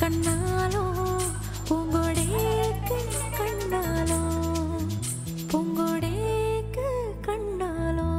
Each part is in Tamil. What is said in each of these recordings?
கண்ணாலோ பூங்கொடேக்கு கண்ணாலோ பூங்கொடேக்கு கண்ணாலோ.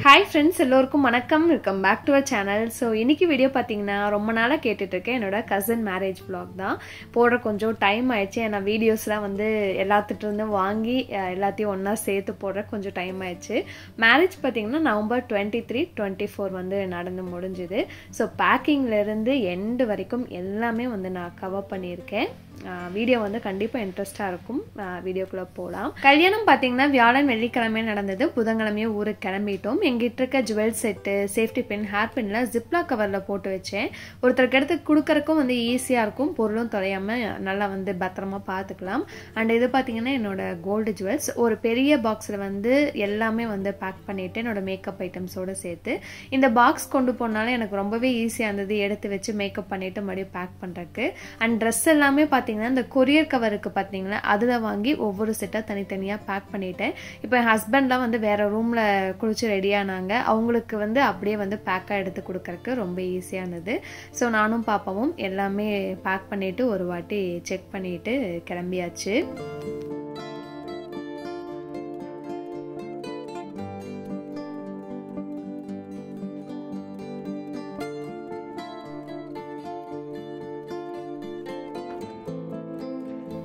ஹாய் ஃப்ரெண்ட்ஸ், எல்லோருக்கும் வணக்கம். Welcome back to our channel. So இன்றைக்கி வீடியோ பார்த்தீங்கன்னா ரொம்ப நாளாக கேட்டுட்ருக்கேன். என்னோட கசின் மேரேஜ் vlog தான் போடுற. கொஞ்சம் டைம் ஆயிடுச்சு. ஏன்னா வீடியோஸ்லாம் வந்து எல்லாத்துட்டு வாங்கி எல்லாத்தையும் ஒன்றா சேர்த்து போடுற கொஞ்சம் டைம் ஆயிடுச்சு. மேரேஜ் பார்த்தீங்கன்னா நவம்பர் 23, 24 வந்து நடந்து முடிஞ்சுது. ஸோ பேக்கிங்லேருந்து எண்டு வரைக்கும் எல்லாமே வந்து நான் கவர் பண்ணியிருக்கேன். வீடியோ வந்து கண்டிப்பாக இன்ட்ரெஸ்டாக இருக்கும். வீடியோக்குள்ளே போகலாம். கல்யாணம் பார்த்தீங்கன்னா வியாழன் வெள்ளிக்கிழமையே நடந்தது. புதன்கிழமையே ஊருக்கு கிளம்பிட்டோம். எங்கிட்ட இருக்க jewel set, safety pin, hair பின்லாம் ஜிப்லா கவரில் போட்டு வச்சேன். ஒருத்தருக்கு எடுத்து கொடுக்கறக்கும் வந்து ஈஸியாக இருக்கும். பொருளும் தொலையாமல் நல்லா வந்து பத்திரமா பார்த்துக்கலாம். அண்ட் இது பார்த்தீங்கன்னா என்னோட கோல்டு ஜுவல்ஸ். ஒரு பெரிய பாக்ஸில் வந்து எல்லாமே வந்து பேக் பண்ணிவிட்டு என்னோட மேக்கப் ஐட்டம்ஸோடு சேர்த்து இந்த பாக்ஸ் கொண்டு போனாலும் எனக்கு ரொம்பவே ஈஸியாக இருந்தது. எடுத்து வச்சு மேக்கப் பண்ணிவிட்டு மறுபடியும் பேக் பண்ணுறதுக்கு. அண்ட் ட்ரெஸ் எல்லாமே பார்த்தீங்கன்னா இந்த கொரியர் கவருக்கு பார்த்தீங்கன்னா அதில் வாங்கி ஒவ்வொரு செட்டாக தனித்தனியாக பேக் பண்ணிட்டேன். இப்போ என் ஹஸ்பண்ட்லாம் வந்து வேற ரூமில் குளிச்சு ரெடியானாங்க. அவங்களுக்கு வந்து அப்படியே வந்து பேக்காக எடுத்து கொடுக்கறக்கு ரொம்ப ஈஸியாக இருந்தது. ஸோ நானும் பாப்பாவும் எல்லாமே பேக் பண்ணிவிட்டு ஒரு வாட்டி செக் பண்ணிவிட்டு கிளம்பியாச்சு.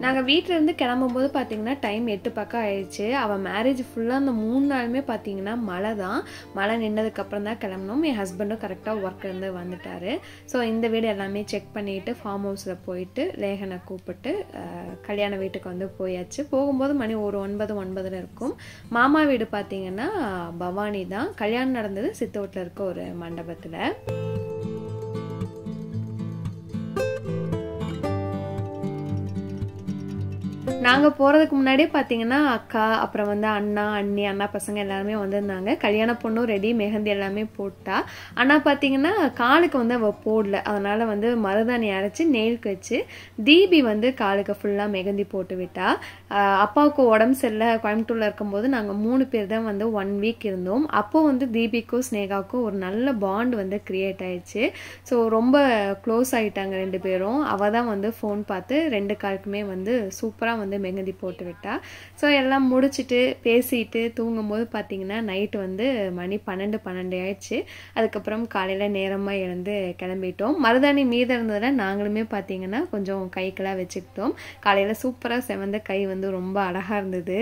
நாங்கள் வீட்டிலேருந்து கிளம்பும்போது பார்த்தீங்கன்னா டைம் 8 பக்கம் ஆயிடுச்சு. அவள் மேரேஜ் ஃபுல்லாக அந்த 3 நாளுமே பார்த்தீங்கன்னா மழை தான். மழை நின்றதுக்கப்புறம் தான் கிளம்பணும். என் ஹஸ்பண்டும் கரெக்டாக ஒர்க்லேருந்து வந்துட்டார். ஸோ இந்த வீடு எல்லாமே செக் பண்ணிவிட்டு ஃபார்ம் ஹவுஸில் போயிட்டு லேகனை கூப்பிட்டு கல்யாண வீட்டுக்கு வந்து போயாச்சு. போகும்போது மணி ஒரு 9 இருக்கும். மாமா வீடு பார்த்தீங்கன்னா பவானி தான். கல்யாணம் நடந்தது சித்தோட்டில் இருக்க ஒரு மண்டபத்தில். நாங்கள் போகிறதுக்கு முன்னாடியே பார்த்தீங்கன்னா அக்கா, அப்புறம் வந்து அண்ணா, அண்ணி, அண்ணா பசங்க எல்லாருமே வந்திருந்தாங்க. கல்யாண பொண்ணும் ரெடி, மெஹந்தி எல்லாமே போட்டா. ஆனால் பார்த்தீங்கன்னா காலுக்கு வந்து அவள் போடல. அதனால் வந்து மருதாணி அரைச்சி நெயிலுக்கு வச்சு தீபி வந்து காலுக்கு ஃபுல்லாக மெஹந்தி போட்டு விட்டா. அப்பாவுக்கு உடம்பு சரியில்லை கோயம்புத்தூரில் இருக்கும்போது நாங்கள் 3 பேர் தான் வந்து 1 வீக் இருந்தோம். அப்போ வந்து தீபிக்கும் ஸ்னேகாவுக்கும் ஒரு நல்ல பாண்ட் வந்து க்ரியேட் ஆயிடுச்சு. ஸோ ரொம்ப க்ளோஸ் ஆகிட்டாங்க 2 பேரும். அவள் தான் வந்து ஃபோன் பார்த்து 2 காலுக்குமே வந்து சூப்பராக வந்து மெஹந்தி போட்டு விட்டா. ஸோ எல்லாம் முடிச்சுட்டு பேசிட்டு தூங்கும்போது பார்த்தீங்கன்னா நைட்டு வந்து மணி 12 ஆயிடுச்சு. அதுக்கப்புறம் காலையில் நேரமாக எழுந்து கிளம்பிட்டோம். மருதாணி மீதம் இருந்ததில் நாங்களுமே பார்த்தீங்கன்னா கொஞ்சம் கைக்கெல்லாம் வச்சுக்கிட்டோம். காலையில் சூப்பராக செவந்த கை வந்து ரொம்ப அழகாக இருந்தது.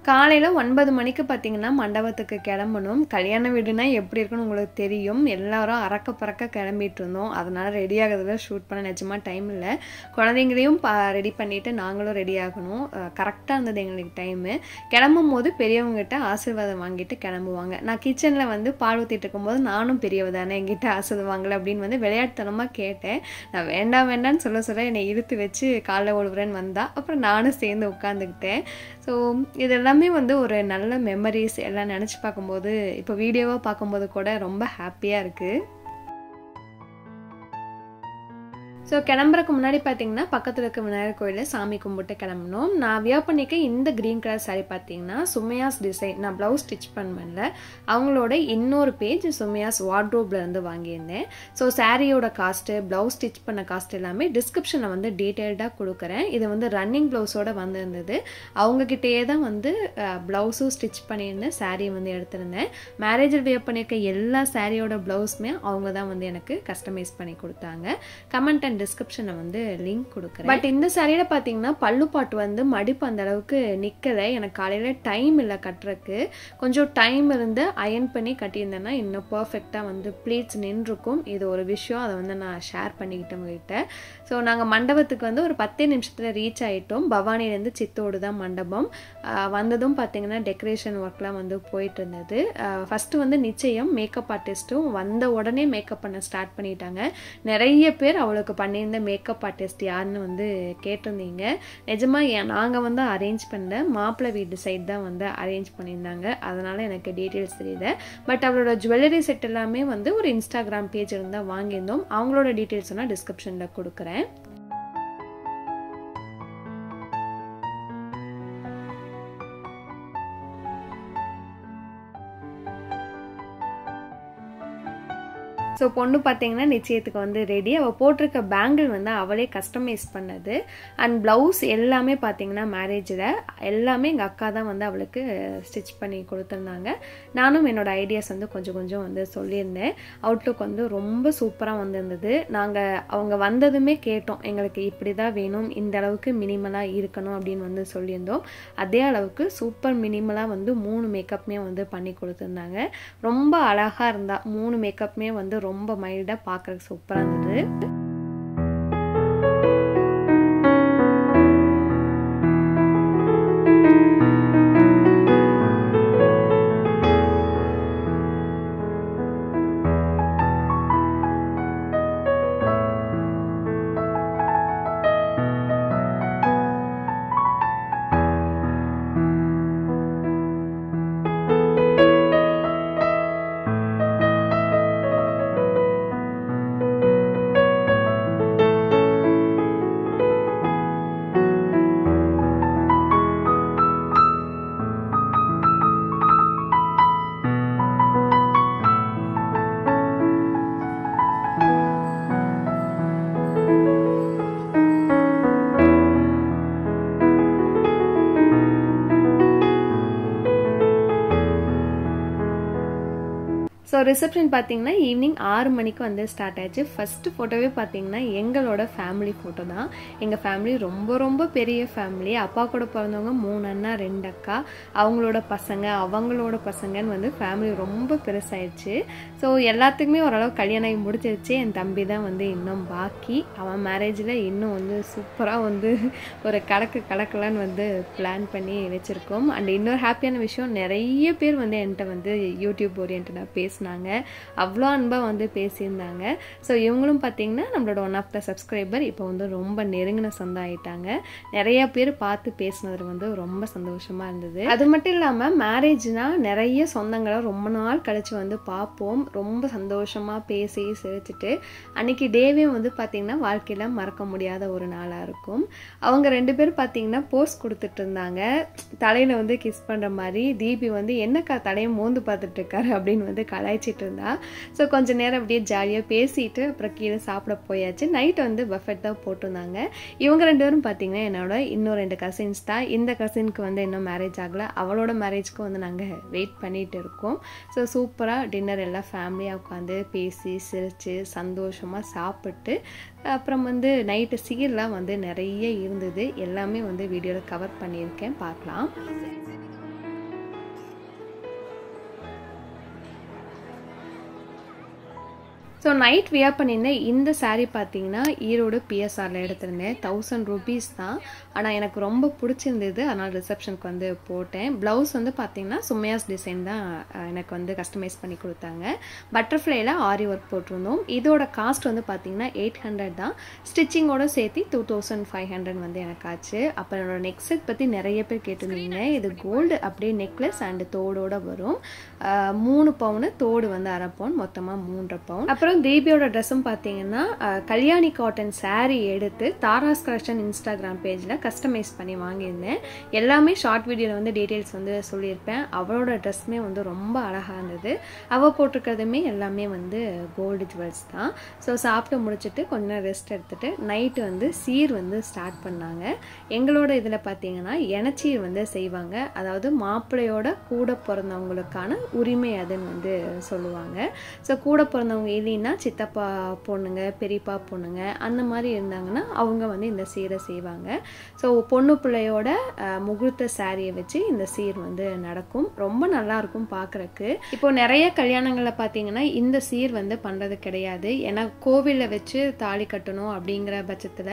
காலையில் 9 மணிக்கு பார்த்தீங்கன்னா மண்டபத்துக்கு கிளம்பணும். கல்யாண வீடுனா எப்படி இருக்குன்னு உங்களுக்கு தெரியும். எல்லாரும் அறக்க பறக்க கிளம்பிட்டு இருந்தோம். அதனால் ரெடி ஆகிறதுல ஷூட் பண்ண நிஜமாக டைம் இல்லை. குழந்தைங்களையும் ரெடி பண்ணிவிட்டு நாங்களும் ரெடி ஆகணும். கரெக்டாக இருந்தது எங்களுக்கு டைமு. கிளம்பும் போது பெரியவங்ககிட்ட ஆசீர்வாதம் வாங்கிட்டு கிளம்புவாங்க. நான் கிச்சனில் வந்து பால் ஊற்றிட்டு இருக்கும்போது நானும் பெரியவ தானே, என்கிட்ட ஆசீர்வாதம் வாங்கலை அப்படின்னு வந்து விளையாட்டுத்தனமாக கேட்டேன். நான் வேண்டான்னு சொல்ல என்னை இழுத்து வச்சு காலைல ஒழுவுறேன்னு வந்தா. அப்புறம் நானும் சேர்ந்து உட்காந்துக்கிட்டேன். ஸோ இதெல்லாமே வந்து ஒரு நல்ல மெமரிஸ் எல்லாம் நினச்சி பார்க்கும்போது இப்போ வீடியோவாக பார்க்கும்போது கூட ரொம்ப ஹாப்பியாக இருக்குது. ஸோ கிளம்புறதுக்கு முன்னாடி பார்த்தீங்கன்னா பக்கத்தில் இருக்க விநாயகர் கோயிலில் சாமி கும்பிட்டு கிளம்பணும். நான் வியர் பண்ணிக்க இந்த க்ரீன் கலர் சாரீ பார்த்தீங்கன்னா சுமையாஸ் டிசைன். நான் ப்ளவுஸ் ஸ்டிச் பண்ணல. அவங்களோட இன்னொரு பேஜ் சுமையாஸ் வார்ட்ரோப்ல இருந்து வாங்கியிருந்தேன். ஸோ சாரியோட காஸ்ட்டு, ப்ளவுஸ் ஸ்டிச் பண்ண காஸ்ட் எல்லாமே டிஸ்கிரிப்ஷனில் வந்து டீட்டெயில்டாக கொடுக்குறேன். இது வந்து ரன்னிங் ப்ளவுஸோடு வந்திருந்தது. அவங்கக்கிட்டேயே தான் வந்து ப்ளவுஸும் ஸ்டிச் பண்ணியிருந்தேன், சாரீ வந்து எடுத்திருந்தேன். மேரேஜில் வியர் பண்ணியிருக்க எல்லா சாரியோட ப்ளவுஸுமே அவங்க தான் வந்து எனக்கு கஸ்டமைஸ் பண்ணி கொடுத்தாங்க. கமெண்ட் அண்ட் டிஸ்கிரிப்ஷனில் வந்து லிங்க் கொடுக்குறேன். பட் இந்த சாரியில் பார்த்தீங்கன்னா பல்லு பாட்டு வந்து மடிப்பு அந்த அளவுக்கு நிற்கலை. எனக்கு காலையில் டைம் இல்லை கட்டுறதுக்கு. கொஞ்சம் டைம் இருந்து அயன் பண்ணி கட்டியிருந்தேன்னா இன்னும் பர்ஃபெக்டாக வந்து ப்ளீட்ஸ் நின்றுருக்கும். இது ஒரு விஷயம், அதை வந்து நான் ஷேர் பண்ணிக்கிட்டேன் உங்கள்கிட்ட. ஸோ நாங்கள் மண்டபத்துக்கு வந்து ஒரு 10 நிமிஷத்தில் ரீச் ஆகிட்டோம். பவானிலேருந்து சித்தோடு தான் மண்டபம். வந்ததும் பார்த்தீங்கன்னா டெக்கரேஷன் ஒர்க்லாம் வந்து போயிட்டு இருந்தது. ஃபஸ்ட்டு வந்து நிச்சயம் மேக்கப் ஆர்டிஸ்ட்டும் வந்த உடனே மேக்கப் பண்ண ஸ்டார்ட் பண்ணிட்டாங்க. நிறைய பேர் அவளுக்கு பண்ணியிருந்த மேக்கப் ஆர்டிஸ்ட் யாருன்னு வந்து கேட்டிருந்தீங்க. நிஜமாக நாங்கள் வந்து அரேஞ்ச் பண்ணல, மாப்பிள்ளை வீட்டு சைட் தான் வந்து அரேஞ்ச் பண்ணியிருந்தாங்க. அதனால் எனக்கு டீட்டெயில்ஸ் தெரியல. பட் அவளோட ஜுவல்லரி செட் எல்லாமே வந்து ஒரு இன்ஸ்டாகிராம் பேஜ் இருந்தால் வாங்கியிருந்தோம். அவங்களோட டீட்டெயில்ஸ் நான் டிஸ்கிரிப்ஷனில் கொடுக்குறேன். ஸோ பொண்ணு பார்த்தீங்கன்னா நிச்சயத்துக்கு வந்து ரெடி. அவள் போட்டிருக்க பேங்கிள் வந்து அவளே கஸ்டமைஸ் பண்ணது. அண்ட் ப்ளவுஸ் எல்லாமே பார்த்தீங்கன்னா மேரேஜில் எல்லாமே எங்கள் அக்கா தான் வந்து அவளுக்கு ஸ்டிச் பண்ணி கொடுத்துருந்தாங்க. நானும் என்னோட ஐடியாஸ் வந்து கொஞ்சம் கொஞ்சம் வந்து சொல்லியிருந்தேன். அவுட்லுக் வந்து ரொம்ப சூப்பராக வந்திருந்தது. நாங்கள் அவங்க வந்ததுமே கேட்டோம், எங்களுக்கு இப்படி தான் வேணும், இந்த அளவுக்கு மினிமலாக இருக்கணும் அப்படின்னு வந்து சொல்லியிருந்தோம். அதே அளவுக்கு சூப்பர் மினிமலாக வந்து 3 மேக்கப்புமே வந்து பண்ணி கொடுத்துருந்தாங்க. ரொம்ப அழகாக இருந்தா. 3 மேக்கப்புமே வந்து ரொம்ப மைல்டாக பார்க்குறதுக்கு சூப்பராக இருந்தது. ஸோ ரிசப்ஷன் பார்த்தீங்கன்னா ஈவினிங் 6 மணிக்கு வந்து ஸ்டார்ட் ஆச்சு. ஃபஸ்ட்டு ஃபோட்டோவே பார்த்தீங்கன்னா எங்களோட ஃபேமிலி ஃபோட்டோ தான். எங்கள் ஃபேமிலி ரொம்ப ரொம்ப பெரிய ஃபேமிலி. அப்பா கூட பிறந்தவங்க 3 அண்ணா 2 அக்கா, அவங்களோட பசங்கன்னு வந்து ஃபேமிலி ரொம்ப பெருசாயிடுச்சு. ஸோ எல்லாத்துக்குமே ஓரளவு கல்யாணம் ஆகி முடிச்சிருச்சு. என் தம்பி தான் வந்து இன்னும் பாக்கி. அவன் மேரேஜில் இன்னும் வந்து சூப்பராக வந்து ஒரு கடக்கலான்னு வந்து பிளான் பண்ணி வச்சுருக்கோம். அண்ட் இன்னொரு ஹாப்பியான விஷயம், நிறைய பேர் வந்து என்கிட்ட வந்து யூடியூப் ஓரியன்டாக பேசினாங்க. அவ்வளோ அன்பாக வந்து பேசியிருந்தாங்க. ஸோ இவங்களும் பார்த்தீங்கன்னா நம்மளோட ஒன் ஆஃப் த சப்ஸ்கிரைபர். இப்போ வந்து ரொம்ப நெருங்கின சொந்தம் ஆகிட்டாங்க. நிறைய பேர் பார்த்து பேசினது வந்து ரொம்ப சந்தோஷமாக இருந்தது. அது மட்டும் இல்லாமல் மேரேஜ்னால் நிறைய சொந்தங்களை ரொம்ப நாள் கழித்து வந்து பார்ப்போம். ரொம்ப சந்தோஷமாக பேசி சிரிச்சுட்டு அன்றைக்கி டேவே வந்து பார்த்திங்கன்னா வாழ்க்கையில் மறக்க முடியாத ஒரு நாளாக இருக்கும். அவங்க 2 பேரும் பார்த்திங்கன்னா போஸ்ட் கொடுத்துட்டு இருந்தாங்க. தலையில் வந்து கிஸ் பண்ணுற மாதிரி. தீபி வந்து என்னக்கா தலையை மோந்து பார்த்துட்டு இருக்காரு அப்படின்னு வந்து கலாய்ச்சிட்டு இருந்தா. ஸோ கொஞ்சம் நேரம் அப்படியே ஜாலியாக பேசிட்டு அப்புறம் கீழே சாப்பிட போயாச்சு. நைட் வந்து பஃபெட் தான் போட்டிருந்தாங்க. இவங்க 2 பேரும் பார்த்தீங்கன்னா என்னோட இன்னும் 2 கசின்ஸ் தான். இந்த கசினுக்கு வந்து இன்னும் மேரேஜ் ஆகலை. அவளோட மேரேஜ்க்கு வந்து நாங்கள் வெயிட் பண்ணிட்டு இருக்கோம். ஸோ சூப்பராக டின்னர் எல்லாம் ஃபேமிலியாக உட்காந்து பேசி சிரித்து சந்தோஷமாக சாப்பிட்டு அப்புறம் வந்து நைட்டு சீரெலாம் வந்து நிறைய இருந்தது. எல்லாமே வந்து வீடியோவில் கவர் பண்ணியிருக்கேன், பார்க்கலாம். ஸோ நைட் வியர் பண்ணியிருந்தேன். இந்த சாரீ பார்த்தீங்கன்னா ஈரோடு பிஎஸ்ஆரில் எடுத்திருந்தேன். 1000 ரூபீஸ் தான். ஆனால் எனக்கு ரொம்ப பிடிச்சிருந்தது. அதனால் ரிசப்ஷனுக்கு வந்து போட்டேன். ப்ளவுஸ் வந்து பார்த்தீங்கன்னா சுமையாஸ் டிசைன் தான் எனக்கு வந்து கஸ்டமைஸ் பண்ணி கொடுத்தாங்க. பட்டர்ஃப்ளைல ஆரி ஒர்க் போட்டிருந்தோம். இதோட காஸ்ட் வந்து பார்த்தீங்கன்னா 800 தான். ஸ்டிச்சிங்கோடு சேர்த்து 2500 வந்து எனக்கு ஆச்சு. அப்புறம் என்னோட நெக் செட் பற்றி நிறைய பேர் கேட்டிருந்தீங்க. இது கோல்டு அப்படியே நெக்லஸ் அண்டு தோடோடு வரும். 3 பவுனு, தோடு வந்து 1/2 பவுன், மொத்தமாக 3.5 பவுன். அப்புறம் தேபியோட ட்ரெஸ்ஸும் பார்த்தீங்கன்னா கல்யாணி காட்டன் சாரீ எடுத்து தாராஸ் கலெக்ஷன் இன்ஸ்டாகிராம் பேஜில் கஸ்டமைஸ் பண்ணி வாங்கியிருந்தேன். எல்லாமே ஷார்ட் வீடியோவில் வந்து டீட்டெயில்ஸ் வந்து சொல்லியிருப்பேன். அவளோட ட்ரெஸ்ஸுமே வந்து ரொம்ப அழகாக இருந்தது. அவள் போட்டிருக்கிறதுமே எல்லாமே வந்து கோல்டு ஜுவல்ஸ் தான். ஸோ சாப்பிட்டு முடிச்சுட்டு கொஞ்ச நேரம் ரெஸ்ட் எடுத்துகிட்டு நைட்டு வந்து சீர் வந்து ஸ்டார்ட் பண்ணாங்க. எங்களோட இதில் பார்த்தீங்கன்னா எனச்சீர் வந்து செய்வாங்க. அதாவது மாப்பிள்ளையோட கூட பிறந்தவங்களுக்கான உரிமை அதுன்னு வந்து சொல்லுவாங்க. ஸோ கூட பிறந்தவங்க இல்லைன்னா சித்தப்பா பொண்ணுங்க, பெரியப்பா பொண்ணுங்க அந்த மாதிரி இருந்தாங்கன்னா அவங்க வந்து இந்த சீரை செய்வாங்க. ஸோ பொண்ணு பிள்ளையோட முகூர்த்த சாரியை வச்சு இந்த சீர் வந்து நடக்கும். ரொம்ப நல்லாயிருக்கும் பார்க்குறக்கு. இப்போ நிறைய கல்யாணங்களில் பார்த்தீங்கன்னா இந்த சீர் வந்து பண்ணுறது கிடையாது. ஏன்னா கோவிலில் வச்சு தாலி கட்டணும் அப்படிங்கிற பட்சத்தில்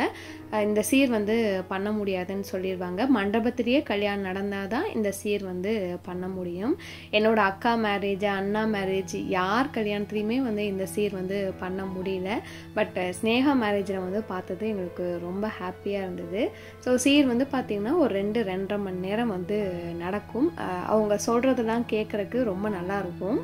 இந்த சீர் வந்து பண்ண முடியாதுன்னு சொல்லிடுவாங்க. மண்டபத்திலேயே கல்யாணம் நடந்தால் தான் இந்த சீர் வந்து பண்ண முடியும். என்னோட அக்கா மேரேஜ், அண்ணா மேரேஜ், யார் கல்யாணத்துலேயுமே வந்து இந்த சீர் வந்து பண்ண முடியல. பட் ஸ்னேகா மேரேஜில் வந்து பார்த்தது எங்களுக்கு ரொம்ப ஹாப்பியாக இருந்தது. ஸோ சீர் வந்து பார்த்திங்கன்னா ஒரு 2-2.5 மணி நேரம் வந்து நடக்கும். அவங்க சொல்கிறதெல்லாம் கேட்குறக்கு ரொம்ப நல்லாயிருக்கும்.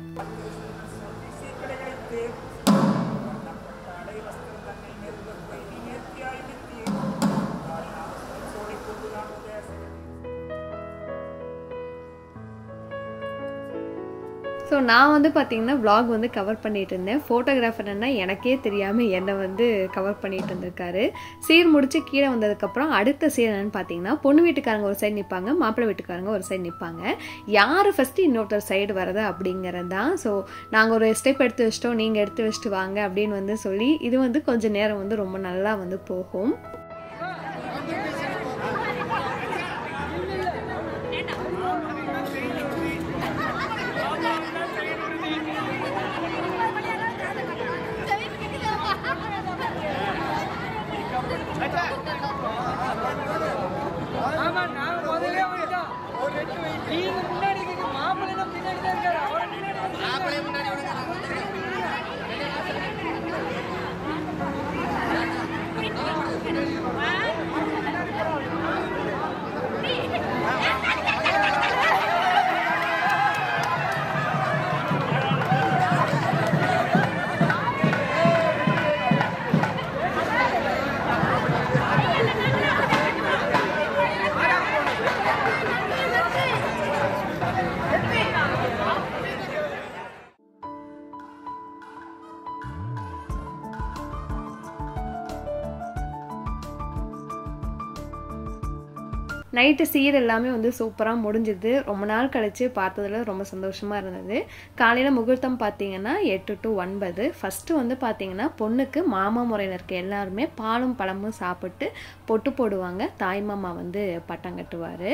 ஸோ நான் வந்து பார்த்திங்கன்னா vlog வந்து கவர் பண்ணிகிட்டு இருந்தேன். ஃபோட்டோகிராஃபர்னா எனக்கே தெரியாமல் என்னை வந்து கவர் பண்ணிகிட்டு இருந்திருக்காரு. சீர் முடித்து கீழே வந்ததுக்கப்புறம் அடுத்த சீர் என்னென்னு பார்த்தீங்கன்னா, பொண்ணு வீட்டுக்காரங்க ஒரு சைடு நிற்பாங்க, மாப்பிள்ளை வீட்டுக்காரங்க ஒரு சைடு நிற்பாங்க. யார் ஃபஸ்ட்டு இன்னொருத்தர் சைடு வரது அப்படிங்கிறது தான். ஸோ நாங்கள் ஒரு ஸ்டெப் எடுத்து வச்சிட்டோம், நீங்கள் எடுத்து வச்சுட்டு வாங்க அப்படின்னு வந்து சொல்லி இது வந்து கொஞ்சம் நேரம் வந்து ரொம்ப நல்லா வந்து போகும். நைட்டு சீர் எல்லாமே வந்து சூப்பராக முடிஞ்சுது. ரொம்ப நாள் கழித்து பார்த்ததுல ரொம்ப சந்தோஷமாக இருந்தது. காலையில் முகூர்த்தம் பார்த்தீங்கன்னா 8 to 9. ஃபஸ்ட்டு வந்து பார்த்தீங்கன்னா பொண்ணுக்கு மாமா முறையில் இருக்க எல்லாருமே பாலும் பழமும் சாப்பிட்டு பொட்டு போடுவாங்க. தாய் மாமா வந்து பட்டம் கட்டுவார்.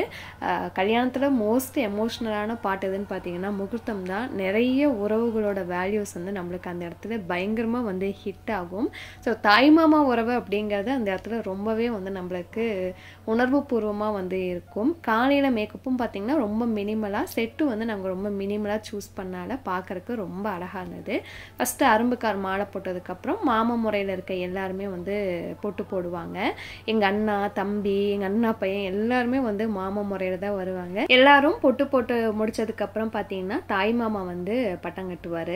கல்யாணத்தில் மோஸ்ட் எமோஷ்னலான பாட்டு எதுன்னு பார்த்தீங்கன்னா முகூர்த்தம் தான். நிறைய உறவுகளோட வேல்யூஸ் வந்து நம்மளுக்கு அந்த இடத்துல பயங்கரமாக வந்து ஹிட் ஆகும். ஸோ தாய் மாமா உறவு அப்படிங்கிறது அந்த இடத்துல ரொம்பவே வந்து நம்மளுக்கு உணர்வு பூர்வமாக வந்து இருக்கும். காலையில் மேக்கப்பும் பார்த்தீங்கன்னா ரொம்ப மினிமலாக, செட்டு வந்து நாங்கள் ரொம்ப மினிமலாக சூஸ் பண்ணால பார்க்குறக்கு ரொம்ப அழகாக இருந்தது. ஃபஸ்ட்டு அரும்புக்கார் மாலை போட்டதுக்கப்புறம் மாமா முறையில் இருக்க எல்லாருமே வந்து பொட்டு போடுவாங்க. எங்கள் அண்ணா தம்பி, எங்கள் அண்ணா பையன் எல்லாருமே வந்து மாமா முறையில் தான் வருவாங்க. எல்லாரும் பொட்டு போட்டு முடிச்சதுக்கப்புறம் பார்த்தீங்கன்னா தாய் மாமா வந்து பட்டம் கட்டுவார்.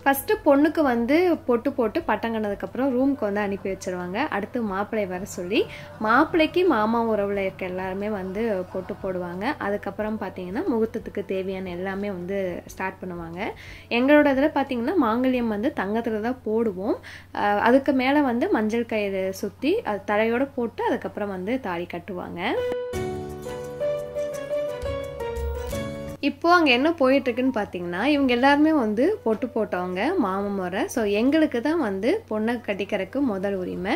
ஃபஸ்ட்டு பொண்ணுக்கு வந்து பொட்டு போட்டு பட்டம் கண்டதுக்கப்புறம் ரூமுக்கு வந்து அனுப்பி வச்சுருவாங்க. அடுத்து மாப்பிள்ளை வர சொல்லி மாப்பிள்ளைக்கு மாமா உறவில் இருக்க எல்லாருமே வந்து பொட்டு போடுவாங்க. அதுக்கப்புறம் பார்த்தீங்கன்னா முகூர்த்தத்துக்கு தேவையான எல்லாமே வந்து ஸ்டார்ட் பண்ணுவாங்க. எங்களோட இதில் பார்த்தீங்கன்னா மாங்கல்யம் வந்து தங்கத்தில் தான் போடுவோம். அதுக்கு மேலே வந்து மஞ்சள் கயிறு சுற்றி அது தலையோடு போட்டு அதுக்கப்புறம் வந்து தாலி கட்டுவாங்க. இப்போது அங்கே என்ன போயிட்டுருக்குன்னு பார்த்தீங்கன்னா, இவங்க எல்லாருமே வந்து பொட்டு போட்டவங்க மாமா முறை. ஸோ எங்களுக்கு தான் வந்து பொண்ணை கட்டிக்கிறதுக்கு முதல் உரிமை.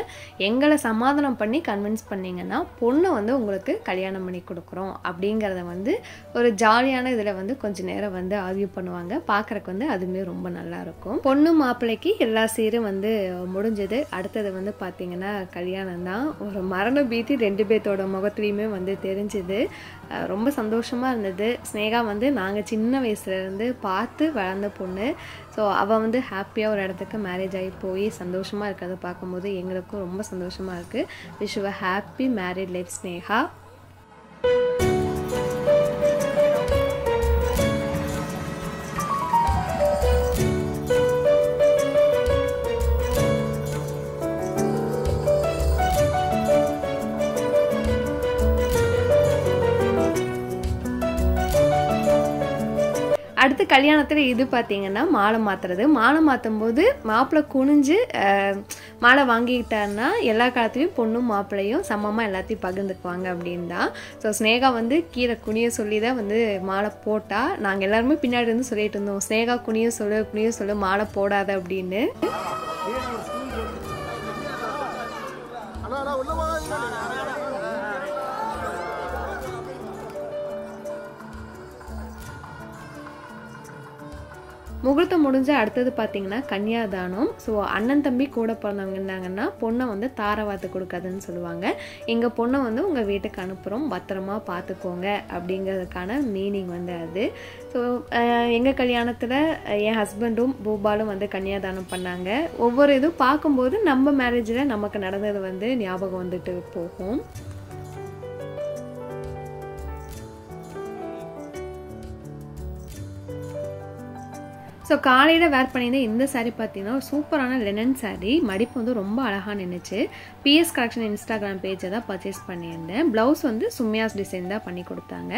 எங்களை சமாதானம் பண்ணி கன்வின்ஸ் பண்ணிங்கன்னா பொண்ணை வந்து உங்களுக்கு கல்யாணம் பண்ணி கொடுக்குறோம் அப்படிங்கிறத வந்து ஒரு ஜாலியான இதில் வந்து கொஞ்சம் நேரம் வந்து ஆர்கியூ பண்ணுவாங்க. பார்க்குறக்கு வந்து அதுவுமே ரொம்ப நல்லாயிருக்கும். பொண்ணு மாப்பிள்ளைக்கு எல்லா சீரும் வந்து முடிஞ்சது. அடுத்தது வந்து பார்த்திங்கன்னா கல்யாணம் தான். ஒரு மரண பீதி 2 பேர்த்தோட முகத்துலேயுமே வந்து தெரிஞ்சுது. ரொம்ப சந்தோஷமாக இருந்தது. ஸ்னேகா வந்து நாங்கள் சின்ன வயசுலேருந்து பார்த்து வளர்ந்த பொண்ணு. ஸோ அவள் வந்து ஹாப்பியாக ஒரு இடத்துக்கு மேரேஜ் ஆகி போய் சந்தோஷமாக இருக்கிறத பார்க்கும்போது எங்களுக்கும் ரொம்ப சந்தோஷமாக இருக்குது. Wish you a happy married life Sneha. அடுத்து கல்யாணத்தில் இது பார்த்தீங்கன்னா மாலை மாற்றுறது. மாலை மாற்றும் போது மாப்பிள்ளை குனிஞ்சு மாலை வாங்கிக்கிட்டாருன்னா எல்லா காலத்துலேயும் பொண்ணும் மாப்பிள்ளையும் சமமாக எல்லாத்தையும் பகிர்ந்துக்குவாங்க அப்படின்னு தான். ஸோ ஸ்னேகா வந்து கீழே குனிய சொல்லி தான் வந்து மாலை போட்டால் நாங்கள் எல்லாருமே பின்னாடி இருந்து சொல்லிட்டு இருந்தோம், ஸ்னேகா குனிய சொல்லு மாலை போடாத அப்படின்னு. முகூர்த்தம் முடிஞ்ச அடுத்தது பார்த்தீங்கன்னா கன்னியாதானம். ஸோ அண்ணன் தம்பி கூட பிறந்தவங்க இருந்தாங்கன்னா பொண்ணை வந்து தாரவாத்து கொடுக்காதுன்னு சொல்லுவாங்க. எங்கள் பொண்ணை வந்து உங்கள் வீட்டுக்கு அனுப்புகிறோம், பத்திரமா பார்த்துக்கோங்க அப்படிங்கிறதுக்கான மீனிங் வந்து அது. ஸோ எங்கள் கல்யாணத்தில் என் ஹஸ்பண்டும் பூபாலும் வந்து கன்னியாதானம் பண்ணாங்க. ஒவ்வொரு இதுவும் பார்க்கும்போது நம்ம மேரேஜில் நமக்கு நடந்தது வந்து ஞாபகம் வந்துட்டு போகும். ஸோ காலையில் வேர் பண்ணியிருந்தேன் இந்த சாரீ பார்த்தீங்கன்னா ஒரு சூப்பரான லெனன் சாரீ. மடிப்பு வந்து ரொம்ப அழகாக நின்றுச்சு. பிஎஸ் கலெக்ஷன் இன்ஸ்டாகிராம் பேஜை தான் பர்ச்சேஸ் பண்ணியிருந்தேன். ப்ளவுஸ் வந்து சும்யாஸ் டிசைன் தான் பண்ணி கொடுத்தாங்க.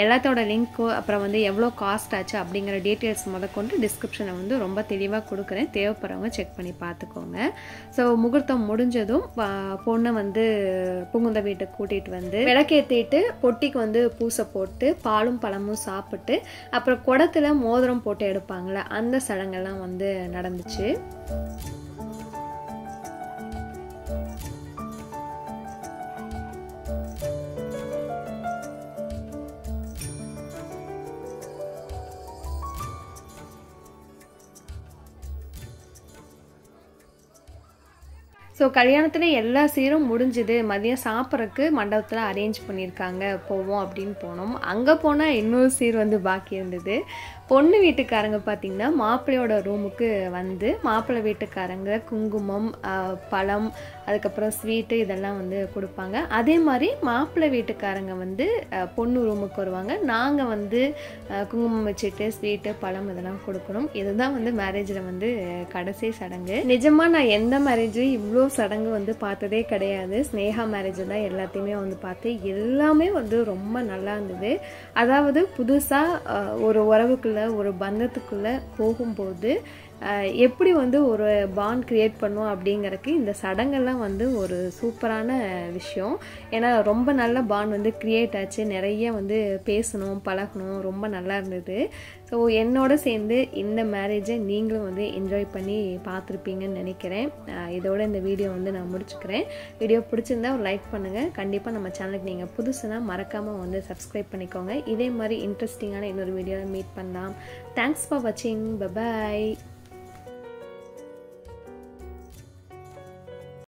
எல்லாத்தோட லிங்க்கு அப்புறம் வந்து எவ்வளோ காஸ்ட் ஆச்சு அப்படிங்கிற டீட்டெயில்ஸ் முதற்கொண்டு டிஸ்கிரிப்ஷனை வந்து ரொம்ப தெளிவாக கொடுக்குறேன். தேவைப்படுறவங்க செக் பண்ணி பார்த்துக்கோங்க. ஸோ முகூர்த்தம் முடிஞ்சதும் பொண்ணை வந்து புகுந்த வீட்டுக்கு கூட்டிகிட்டு வந்து விளக்கேற்றிட்டு பொட்டிக்கு வந்து பூசை போட்டு பாலும் பழமும் சாப்பிட்டு அப்புறம் குடத்துல மோதிரம் போட்டு எடுப்பாங்களே அந்த சடங்கெல்லாம் வந்து நடந்துச்சு. ஸோ கல்யாணத்தில் எல்லா சீரும் முடிஞ்சுது. மதியம் சாப்பிட்றதுக்கு மண்டபத்தில் அரேஞ்ச் பண்ணியிருக்காங்க, போவோம் அப்படின்னு போனோம். அங்கே போனால் இன்னொரு சீர் வந்து பாக்கி இருந்தது. பொண்ணு வீட்டுக்காரங்க பார்த்திங்கன்னா மாப்பிள்ளையோட ரூமுக்கு வந்து மாப்பிள்ளை வீட்டுக்காரங்க குங்குமம், பழம், அதுக்கப்புறம் ஸ்வீட்டு இதெல்லாம் வந்து கொடுப்பாங்க. அதே மாதிரி மாப்பிள்ளை வீட்டுக்காரங்க வந்து பொண்ணு ரூமுக்கு வருவாங்க. நாங்கள் வந்து குங்குமம் வச்சுட்டு ஸ்வீட்டு பழம் இதெல்லாம் கொடுக்கணும். இதுதான் வந்து மேரேஜில் வந்து கடைசி சடங்கு. நிஜமாக நான் எந்த மேரேஜும் இவ்வளோ சடங்கு வந்து பார்த்ததே கிடையாது. ஸ்னேகா மேரேஜ் தான் எல்லாத்தையுமே வந்து பார்த்து எல்லாமே வந்து ரொம்ப நல்லா இருந்தது. அதாவது புதுசாக ஒரு உறவுக்குள்ள ஒரு பந்தத்துக்குள்ள போகும்போது எப்படி வந்து ஒரு பாண்ட் கிரியேட் பண்ணுவோம் அப்படிங்கிறதுக்கு இந்த சடங்கெல்லாம் வந்து ஒரு சூப்பரான விஷயம். ஏன்னா ரொம்ப நல்ல பாண்ட் வந்து கிரியேட் ஆச்சு. நிறைய வந்து பேசணும், பழகணும், ரொம்ப நல்லா இருந்தது. ஸோ என்னோட சேர்ந்து இந்த மேரேஜை நீங்களும் வந்து என்ஜாய் பண்ணி பார்த்துருப்பீங்கன்னு நினைக்கிறேன். இதோட இந்த வீடியோ வந்து நான் முடிச்சுக்கிறேன். வீடியோ பிடிச்சிருந்தா ஒரு லைக் பண்ணுங்கள். கண்டிப்பாக நம்ம சேனலுக்கு நீங்கள் புதுசுனா மறக்காமல் வந்து சப்ஸ்கிரைப் பண்ணிக்கோங்க. இதே மாதிரி இன்ட்ரெஸ்டிங்கான இன்னொரு வீடியோவில் மீட் பண்ணலாம். தேங்க்ஸ் ஃபார் வாட்சிங். Bye bye.